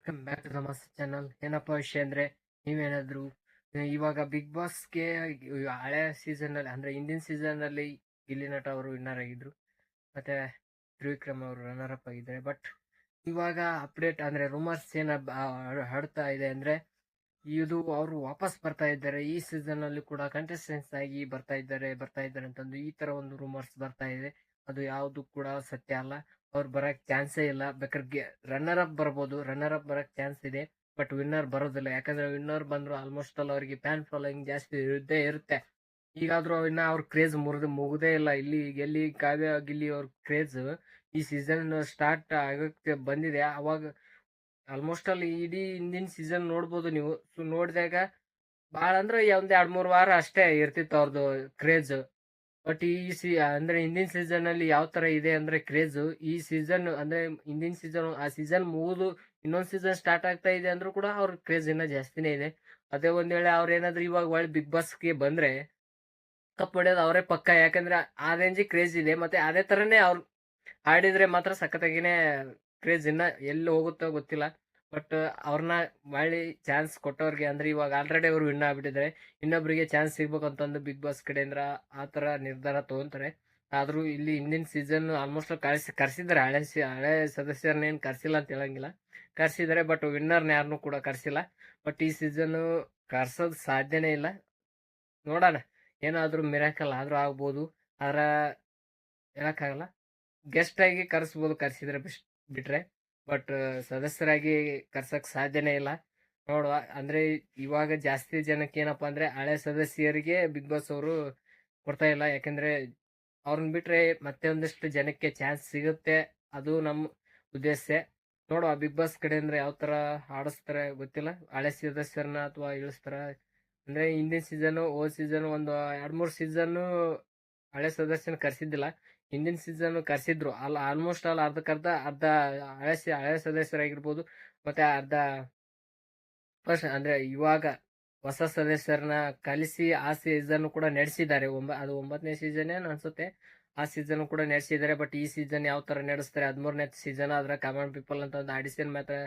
Welcome back to the ಮಸ್ತ್ channel. ಏನಪ್ಪ ವಿಷಯ ಅಂದ್ರೆ ನೀವೇನಾದ್ರು ಇವಾಗ ಬಿಗ್ ಬಾಸ್ಗೆ ಹಳೆ ಸೀಸನ್ ಅಲ್ಲಿ ಅಂದ್ರೆ ಹಿಂದಿನ ಸೀಸನ್ ಅಲ್ಲಿ ಗಿಲ್ಲಿ ನಟ ಅವರು ವಿನ್ನರ್ ಆಗಿದ್ರು, ಮತ್ತೆ ತ್ರಿವಿಕ್ರಮ್ ಅವರು ರನ್ನರ್ ಅಪ್ ಆಗಿದ್ದಾರೆ. ಬಟ್ ಇವಾಗ ಅಪ್ಡೇಟ್ ಅಂದ್ರೆ ರೂಮರ್ಸ್ ಏನ ಹರಡ್ತಾ ಇದೆ ಅಂದ್ರೆ ಇದು ಅವರು ವಾಪಸ್ ಬರ್ತಾ ಇದ್ದಾರೆ, ಈ ಸೀಸನ್ ಅಲ್ಲಿ ಕೂಡ ಕಂಟೆಸ್ಟೆಂಟ್ಸ್ ಆಗಿ ಬರ್ತಾ ಇದ್ದಾರೆ ಅಂತಂದು ಈ ತರ ಒಂದು ರೂಮರ್ಸ್ ಬರ್ತಾ ಇದೆ. ಅದು ಯಾವುದು ಕೂಡ ಸತ್ಯ ಅಲ್ಲ. ಅವ್ರು ಬರಕ್ ಚಾನ್ಸೇ ಇಲ್ಲ. ಬೇಕಾದ್ರೆ ರನ್ನರ್ ಅಪ್ ಬರ್ಬೋದು, ರನ್ನರ್ ಅಪ್ ಬರಕ್ ಚಾನ್ಸ್ ಇದೆ, ಬಟ್ ವಿನ್ನರ್ ಬರೋದಿಲ್ಲ. ಯಾಕಂದ್ರೆ ವಿನ್ನರ್ ಬಂದ್ರು ಆಲ್ಮೋಸ್ಟ್ ಅಲ್ಲಿ ಅವರಿಗೆ ಫ್ಯಾನ್ ಫಾಲೋಯಿಂಗ್ ಜಾಸ್ತಿ ಇದ್ದೇ ಇರುತ್ತೆ. ಈಗಾದ್ರೂ ಇನ್ನ ಅವ್ರ ಕ್ರೇಜ್ ಮುಗುದೇ ಇಲ್ಲ. ಇಲ್ಲಿ ಗೆಲ್ಲಿ ಕಾವ್ಯ ಗಿಲ್ಲಿ ಅವ್ರ ಕ್ರೇಜ್ ಈ ಸೀಸನ್ ಸ್ಟಾರ್ಟ್ ಆಗಕ್ಕೆ ಬಂದಿದೆ. ಅವಾಗ ಆಲ್ಮೋಸ್ಟ್ ಅಲ್ಲಿ ಇಡೀ ಹಿಂದಿನ ಸೀಸನ್ ನೋಡ್ಬೋದು ನೀವು. ನೋಡಿದಾಗ ಭಾಳ ಅಂದ್ರೆ ಒಂದ್ 2-3 ವಾರ ಅಷ್ಟೇ ಇರ್ತಿತ್ತು ಅವ್ರದ್ದು ಕ್ರೇಜ್. ಬಟ್ ಅಂದ್ರೆ ಹಿಂದಿನ ಸೀಸನ್ ಅಲ್ಲಿ ಯಾವ ತರ ಇದೆ ಅಂದ್ರೆ ಕ್ರೇಜ್, ಈ ಸೀಸನ್ ಅಂದ್ರೆ ಹಿಂದಿನ ಸೀಸನ್ ಆ ಸೀಸನ್ ಮುಗಿದು ಇನ್ನೊಂದ್ ಸೀಸನ್ ಸ್ಟಾರ್ಟ್ ಆಗ್ತಾ ಇದೆ ಅಂದ್ರೂ ಕೂಡ ಅವ್ರ ಕ್ರೇಜ್ ಇನ್ನ ಜಾಸ್ತಿನೇ ಇದೆ. ಅದೇ ಒಂದ್ ವೇಳೆ ಅವ್ರ ಏನಾದ್ರು ಇವಾಗ ಒಳ್ಳೆ ಬಿಗ್ ಬಾಸ್ಗೆ ಬಂದ್ರೆ ಕಪ್ ಹೊಡ್ಯೋದು ಅವರೇ ಪಕ್ಕ. ಯಾಕಂದ್ರೆ ಆ ರೇಂಜಿಗೆ ಕ್ರೇಜ್ ಇದೆ. ಮತ್ತೆ ಅದೇ ತರನೇ ಅವ್ರು ಆಡಿದ್ರೆ ಮಾತ್ರ ಸಖತ್ತಾಗಿನೇ ಕ್ರೇಜ್ ಇನ್ನ ಎಲ್ಲಿ ಹೋಗುತ್ತೋ ಗೊತ್ತಿಲ್ಲ. ಬಟ್ ಅವ್ರನ್ನ ಮಾಡಿ ಚಾನ್ಸ್ ಕೊಟ್ಟವ್ರಿಗೆ ಅಂದ್ರೆ ಇವಾಗ ಆಲ್ರೆಡಿ ಅವ್ರು ವಿನ್ ಆಗ್ಬಿಟ್ಟಿದ್ದಾರೆ, ಇನ್ನೊಬ್ರಿಗೆ ಚಾನ್ಸ್ ಸಿಗ್ಬೇಕು ಅಂತಂದು ಬಿಗ್ ಬಾಸ್ ಕಡೆಯಿಂದ ಆ ತರ ನಿರ್ಧಾರ ತಗೊಂತಾರೆ. ಆದ್ರೂ ಇಲ್ಲಿ ಹಿಂದಿನ ಸೀಸನ್ ಆಲ್ಮೋಸ್ಟ್ ಕರ್ಸಿದ್ದಾರೆ. ಹಳೆ ಸದಸ್ಯರನ್ನೇನು ಕರ್ಸಿಲ್ಲ ಅಂತ ಹೇಳಂಗಿಲ್ಲ, ಕರ್ಸಿದ್ದಾರೆ. ಬಟ್ ವಿನ್ನರ್ನ ಯಾರನ್ನೂ ಕೂಡ ಕರ್ಸಿಲ್ಲ. ಬಟ್ ಈ ಸೀಸನ್ ಕರ್ಸೋದ್ ಸಾಧ್ಯನೇ ಇಲ್ಲ. ನೋಡೋಣ, ಏನಾದ್ರೂ ಮಿರಾಕಲ್ ಆದ್ರೂ ಆಗ್ಬೋದು. ಆದ್ರ ಹೇಳಕ್ಕಾಗಲ್ಲ. ಗೆಸ್ಟ್ ಆಗಿ ಕರ್ಸ್ಬೋದು, ಕರ್ಸಿದ್ರೆ ಬಿಟ್ರೆ. ಬಟ್ ಸದಸ್ಯರಾಗಿ ಕರ್ಸಕ್ ಸಾಧ್ಯನೇ ಇಲ್ಲ. ನೋಡುವ. ಅಂದ್ರೆ ಇವಾಗ ಜಾಸ್ತಿ ಜನಕ್ಕೆ ಏನಪ್ಪಾ ಅಂದ್ರೆ ಹಳೆ ಸದಸ್ಯರಿಗೆ ಬಿಗ್ ಬಾಸ್ ಅವರು ಕೊಡ್ತಾ ಇಲ್ಲ. ಯಾಕಂದ್ರೆ ಅವ್ರನ್ನ ಬಿಟ್ರೆ ಮತ್ತೆ ಒಂದಿಷ್ಟು ಜನಕ್ಕೆ ಚಾನ್ಸ್ ಸಿಗುತ್ತೆ, ಅದು ನಮ್ ಉದ್ದೇಶ. ನೋಡುವ ಬಿಗ್ ಬಾಸ್ ಕಡೆಯಿಂದ ಯಾವ ತರ ಆಡಿಸ್ತಾರೆ ಗೊತ್ತಿಲ್ಲ. ಹಳೆ ಸದಸ್ಯರನ್ನ ಅಥವಾ ಇಳಿಸ್ತಾರ. ಅಂದ್ರೆ ಹಿಂದಿನ ಸೀಸನ್ ಹೋದ್ ಸೀಸನ್ ಒಂದು 2-3 ಸೀಸನ್ ಹಳೆ ಸದಸ್ಯನ ಕರ್ಸಿದ್ದಿಲ್ಲ. ಹಿಂದಿನ ಸೀಸನ್ ಕರ್ಸಿದ್ರು. ಆಲ್ಮೋಸ್ಟ್ ಅರ್ಧಕ್ಕರ್ಧ ಅರ್ಧ ಹಳೆ ಸದಸ್ಯರಾಗಿರ್ಬೋದು, ಮತ್ತೆ ಅರ್ಧ ಫಸ್ಟ್ ಅಂದ್ರೆ ಇವಾಗ ಹೊಸ ಸದಸ್ಯರನ್ನ ಕಲಿಸಿ ಆ ಸೀಸನ್ ಕೂಡ ನಡೆಸಿದ್ದಾರೆ. ಅದು 9ನೇ ಸೀಸನ್ ಏನು ಅನ್ಸುತ್ತೆ. ಆ ಸೀಸನ್ ಕೂಡ ನಡೆಸಿದ್ದಾರೆ. ಬಟ್ ಈ ಸೀಸನ್ ಯಾವ ತರ ನಡೆಸ್ತಾರೆ, 13ನೇ ಸೀಸನ್ ಅದ್ರ ಕಾಮನ್ ಪೀಪಲ್ ಅಂತ ಒಂದು ಆಡಿಷನ್ ಮತ್ತೆ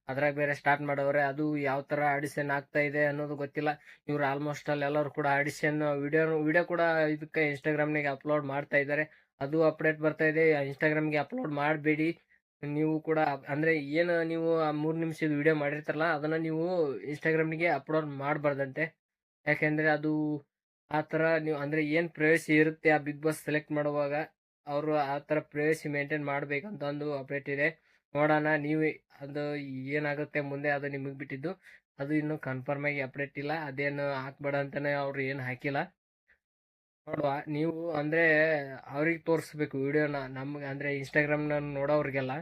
ಅದ್ರಾಗ ಬೇರೆ ಸ್ಟಾರ್ಟ್ ಮಾಡವ್ರೆ. ಅದು ಯಾವ ತರ ಆಡಿಷನ್ ಆಗ್ತಾ ಇದೆ ಅನ್ನೋದು ಗೊತ್ತಿಲ್ಲ. ಇವ್ರು ಆಲ್ಮೋಸ್ಟ್ ಅಲ್ಲಿ ಎಲ್ಲರೂ ಕೂಡ ಆಡಿಷನ್ ವಿಡಿಯೋ ಕೂಡ ಇದಕ್ಕೆ ಇನ್ಸ್ಟಾಗ್ರಾಮ್ನಾಗೆ ಅಪ್ಲೋಡ್ ಮಾಡ್ತಾ ಇದ್ದಾರೆ. ಅದು ಅಪ್ಡೇಟ್ ಬರ್ತಾ ಇದೆ, ಇನ್ಸ್ಟಾಗ್ರಾಮ್ಗೆ ಅಪ್ಲೋಡ್ ಮಾಡಬೇಡಿ ನೀವು ಕೂಡ. ಅಂದ್ರೆ ಏನು ನೀವು ಆ 3 ನಿಮಿಷದ ವಿಡಿಯೋ ಮಾಡಿರ್ತಾರಲ್ಲ ಅದನ್ನ ನೀವು ಇನ್ಸ್ಟಾಗ್ರಾಮ್ಗೆ ಅಪ್ಲೋಡ್ ಮಾಡಬಾರ್ದಂತೆ. ಯಾಕೆಂದ್ರೆ ಅದು ಆ ತರ ನೀವು ಅಂದ್ರೆ ಏನ್ ಪ್ರೈವಸಿ ಇರುತ್ತೆ ಆ ಬಿಗ್ ಬಾಸ್ ಸೆಲೆಕ್ಟ್ ಮಾಡುವಾಗ, ಅವರು ಆ ತರ ಪ್ರೈವಸಿ ಮೇಂಟೈನ್ ಮಾಡ್ಬೇಕಂತ ಒಂದು ಅಪ್ಡೇಟ್ ಇದೆ. ನೋಡೋಣ, ನೀವು ಅದು ಏನಾಗುತ್ತೆ ಮುಂದೆ ಅದು ನಿಮಗ್ ಬಿಟ್ಟಿದ್ದು. ಅದು ಇನ್ನು ಕನ್ಫರ್ಮ್ ಆಗಿ ಅಪ್ಡೇಟ್ ಇಲ್ಲ. ಅದೇನು ಹಾಕ್ಬೇಡ ಅಂತಾನೆ ಅವ್ರು ಏನು ಹಾಕಿಲ್ಲ. ನೋಡುವ. ನೀವು ಅಂದ್ರೆ ಅವ್ರಿಗೆ ತೋರಿಸ್ಬೇಕು ವಿಡಿಯೋನ, ನಮ್ಗೆ ಅಂದ್ರೆ ಇನ್ಸ್ಟಾಗ್ರಾಮ್ ನೋಡೋರ್ಗೆಲ್ಲ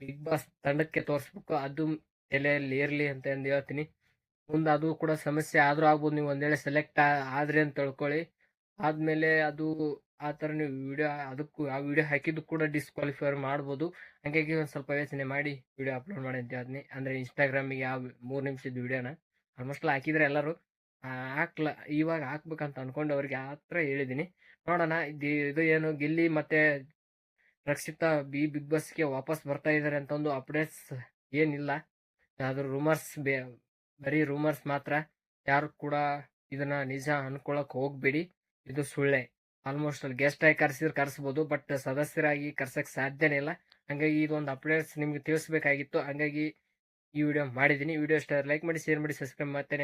ಬಿಗ್ ಬಾಸ್ ತಂಡಕ್ಕೆ ತೋರಿಸ್ಬೇಕು. ಅದು ತಲೆಯಲ್ಲಿ ಇರ್ಲಿ ಅಂತ ಅಂದ್ ಹೇಳ್ತೀನಿ. ಮುಂದೆ ಅದು ಕೂಡ ಸಮಸ್ಯೆ ಆದ್ರೂ ಆಗ್ಬೋದು. ನೀವು ಒಂದ್ ವೇಳೆ ಸೆಲೆಕ್ಟ್ ಆದ್ರಿ ಅಂತ ತಿಳ್ಕೊಳ್ಳಿ, ಆದ್ಮೇಲೆ ಅದು ಆ ತರ ನೀವು ವಿಡಿಯೋ ಅದಕ್ಕೂ ಆ ವಿಡಿಯೋ ಹಾಕಿದ್ದು ಕೂಡ ಡಿಸ್ಕ್ವಾಲಿಫೈ ಮಾಡ್ಬೋದು. ಹಂಗಾಗಿ ಒಂದ್ ಸ್ವಲ್ಪ ಯೋಚನೆ ಮಾಡಿ ವಿಡಿಯೋ ಅಪ್ಲೋಡ್ ಮಾಡಿ ಅಂತ ಹೇಳ್ತೀನಿ. ಅಂದ್ರೆ ಇನ್ಸ್ಟಾಗ್ರಾಮಿಗೆ ಯಾವ 3 ನಿಮಿಷದ ವಿಡಿಯೋನ ಆಲ್ಮೋಸ್ಟ್ ಹಾಕಿದ್ರೆ ಎಲ್ಲರೂ ಹಾಕ್ಲ ಇವಾಗ ಹಾಕ್ಬೇಕಂತ ಅನ್ಕೊಂಡು ಆ ತರ ಹೇಳಿದೀನಿ. ನೋಡೋಣ. ಇದು ಏನು ಗಿಲ್ಲಿ ಮತ್ತೆ ರಕ್ಷಿತಾ ಬಿಗ್ ಬಾಸ್ಗೆ ವಾಪಸ್ ಬರ್ತಾ ಇದಾರೆ ಅಂತ ಒಂದು ಅಪ್ಡೇಟ್ಸ್ ಏನಿಲ್ಲ. ಅದು ರೂಮರ್ಸ್, ಬರೀ ರೂಮರ್ಸ್ ಮಾತ್ರ. ಯಾರು ಕೂಡ ಇದನ್ನ ನಿಜ ಅನ್ಕೊಳಕ್ ಹೋಗ್ಬೇಡಿ, ಇದು ಸುಳ್ಳೆ. ಆಲ್ಮೋಸ್ಟ್ ಅಲ್ಲಿ ಗೆಸ್ಟ್ ಆಗಿ ಕರ್ಸ್ಬೋದು, ಬಟ್ ಸದಸ್ಯರಾಗಿ ಕರ್ಸಕ್ ಸಾಧ್ಯನೇ ಇಲ್ಲ. ಹಂಗಾಗಿ ಇದೊಂದು ಅಪ್ಡೇಟ್ಸ್ ನಿಮ್ಗೆ ತಿಳಿಸ್ಬೇಕಾಗಿತ್ತು. ಹಂಗಾಗಿ ಈ ವಿಡಿಯೋ ಮಾಡಿದೀನಿ. ವಿಡಿಯೋ ಇಷ್ಟ ಲೈಕ್ ಮಾಡಿ, ಶೇರ್ ಮಾಡಿ, ಸಬ್ಸ್ಕ್ರೈಬ್ ಮತ್ತೆ ನೆಕ್ಸ್ಟ್